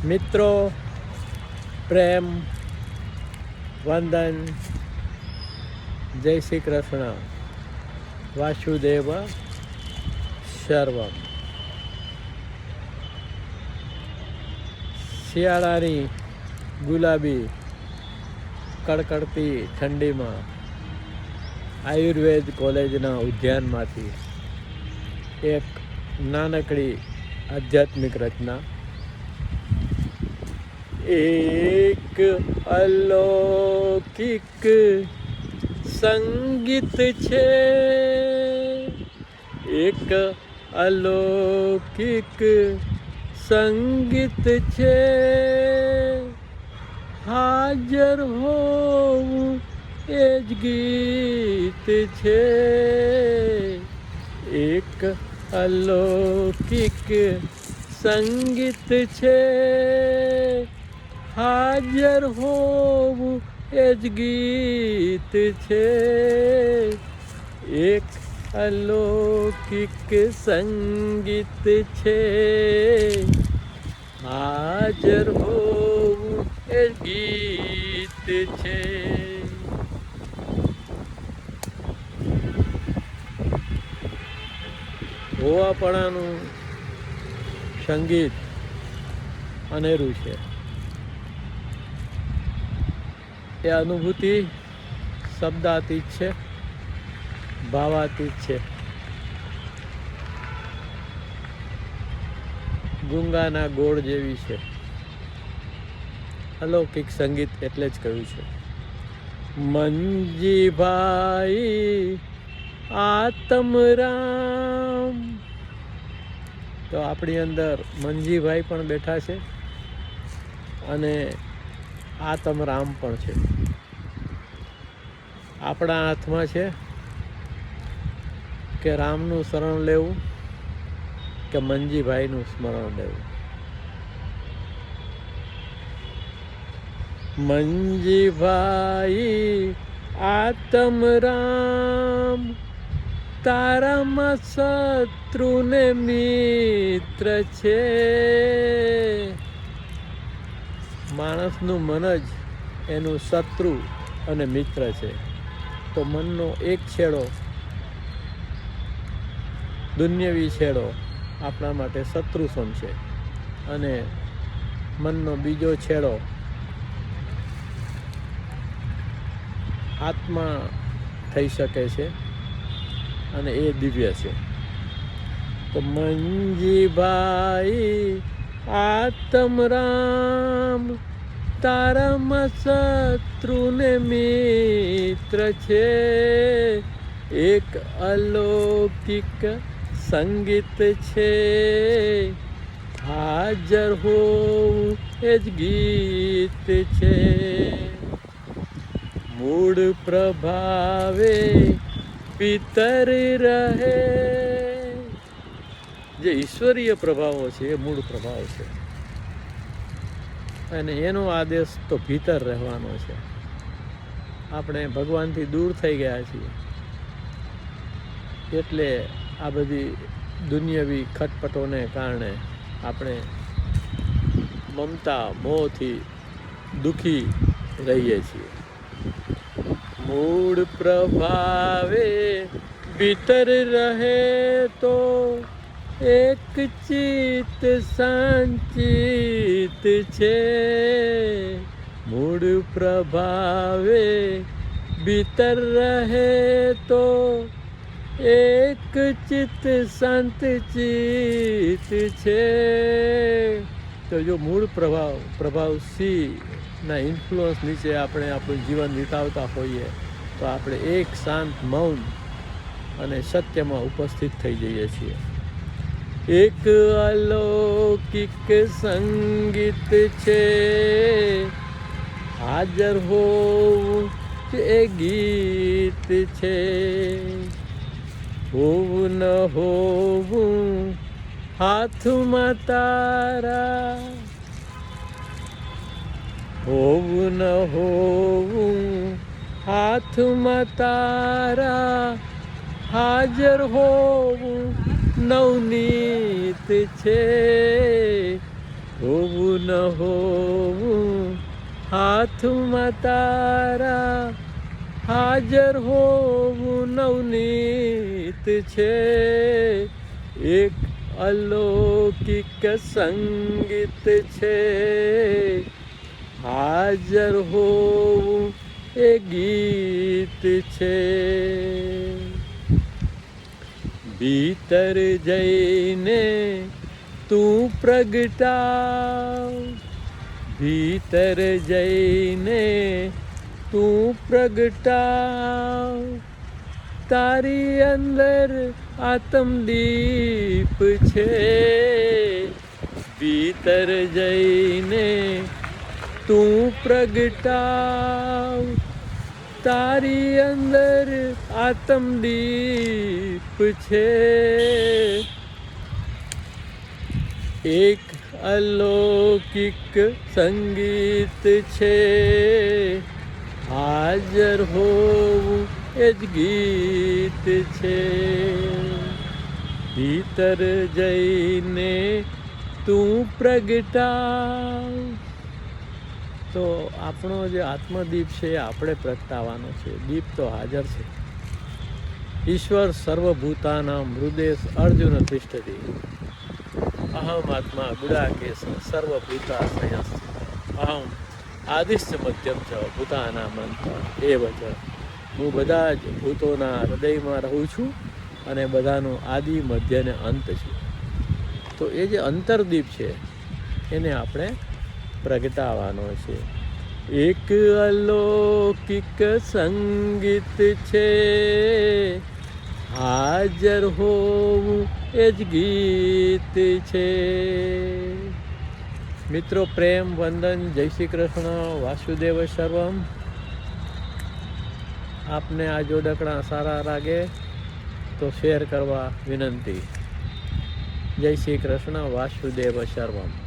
મિત્રો, પ્રેમ, વંદન, જય શ્રી કૃષ્ણ, વાસુદેવ સર્વમ. શિયાળાની ગુલાબી કડકડતી ઠંડીમાં આયુર્વેદ કોલેજના ઉદ્યાનમાંથી એક નાનકડી આધ્યાત્મિક રચના. એક અલૌકિક સંગીત છે, એક અલૌકિક સંગીત છે, હાજર હોવું એ જ ગીત છે. એક અલૌકિક સંગીત છે, હાજર હોવું એ જ ગીત છે. એક અલૌકિક સંગીત છે, હાજર હોવું એ જ ગીત છે. હોવાપણાનું સંગીત અનેરું છે. એ અનુભૂતિ શબ્દાતીત છે, ભાવાતીત છે. ગુંગાના ગોળ જેવી છે. અલૌકિક સંગીત એટલે જ કહ્યું છે. મંજીભાઈ આત્મરામ. તો આપણી અંદર મંજીભાઈ પણ બેઠા છે અને આત્મરામ પણ છે. આપણા હાથમાં છે કે રામનું શરણ લેવું કે મંજીભાઈનું સ્મરણ લેવું. મંજીભાઈ આત્મરામ, તારામાં શત્રુ ને મિત્ર છે. માણસનું મન જ એનું શત્રુ અને મિત્ર છે. તો મનનો એક છેડો, દુન્યવી છેડો આપણા માટે શત્રુ સમ છે અને મનનો બીજો છેડો આત્મા થઈ શકે છે અને એ દિવ્ય છે. તો મંજીભાઈ આત્મરામ, તારામાં શત્રુ ને મિત્ર છે. એક અલૌકિક સંગીત છે, હાજર હોવું એ જ ગીત છે. મૂળ પ્રભાવે પિતર રહે. જે ઈશ્વરીય પ્રભાવો છે એ મૂળ પ્રભાવ છે અને એનો આદેશ તો ભીતર રહેવાનો છે. આપણે ભગવાનથી દૂર થઈ ગયા છીએ એટલે આ બધી દુનિયાવી ખટપટોને કારણે આપણે મમતા મોહથી દુઃખી રહીએ છીએ. મૂળ પ્રભાવે ભીતર રહે તો એક ચિત્ત સંચિત છે. મૂળ પ્રભાવે ભીતર રહે તો એક ચિત્ત સંચિત છે. તો જો મૂળ પ્રભાવ સી ના ઇન્ફ્લુઅન્સ નીચે આપણે આપણું જીવન વિતાવતા હોઈએ તો આપણે એક શાંત મૌન અને સત્યમાં ઉપસ્થિત થઈ જઈએ છીએ. એક અલૌકિક સંગીત છે, હાજર હોવું એ ગીત છે. હોવું ન હોવું હાથમાં તારા, હોવું ન હોવું હાથમાં તારા, હાજર હોવું નવનીત છે. હોવું ન હોવું હાથમાં તારા, હાજર હોવું નવનીત છે. એક અલૌકિક સંગીત છે, હાજર હોવું એ ગીત છે. ભીતર જઈને તું પ્રગટાવ, ભીતર જઈને તું પ્રગટાવ. તારી અંદર આત્મદીપ છે, ભીતર જઈને તું પ્રગટાવ. તારી અંદર આત્મદીપ છે. એક અલૌકિક સંગીત છે, હાજર હોવું એ જ ગીત છે. ભીતર જઈને તું પ્રગટાવ. તો આપણો જે આત્મદીપ છે એ આપણે પ્રગટાવવાનો છે. દીપ તો હાજર છે. ઈશ્વર સર્વભૂતાનાં હૃદય અર્જુન તિષ્ઠતિ, અહમ આત્મા ગુડાકેશ સર્વભૂતાશ્રય અહમ આદિશ્ચ મધ્યમ ચ ભૂતાનામ અંત એવ ચ. હું બધા જ ભૂતોના હૃદયમાં રહું છું અને બધાનું આદિ મધ્ય ને અંત છું. તો એ જે અંતરદીપ છે એને આપણે પ્રગટાવવાનો છે. એક અલૌકિક સંગીત છે, હાજર હોવું એ જ ગીત છે. મિત્રો, પ્રેમ વંદન, જય શ્રી કૃષ્ણ, વાસુદેવ સર્વમ. આપને આ જોડકણા સારા લાગે તો શેર કરવા વિનંતી. જય શ્રી કૃષ્ણ, વાસુદેવ સર્વમ.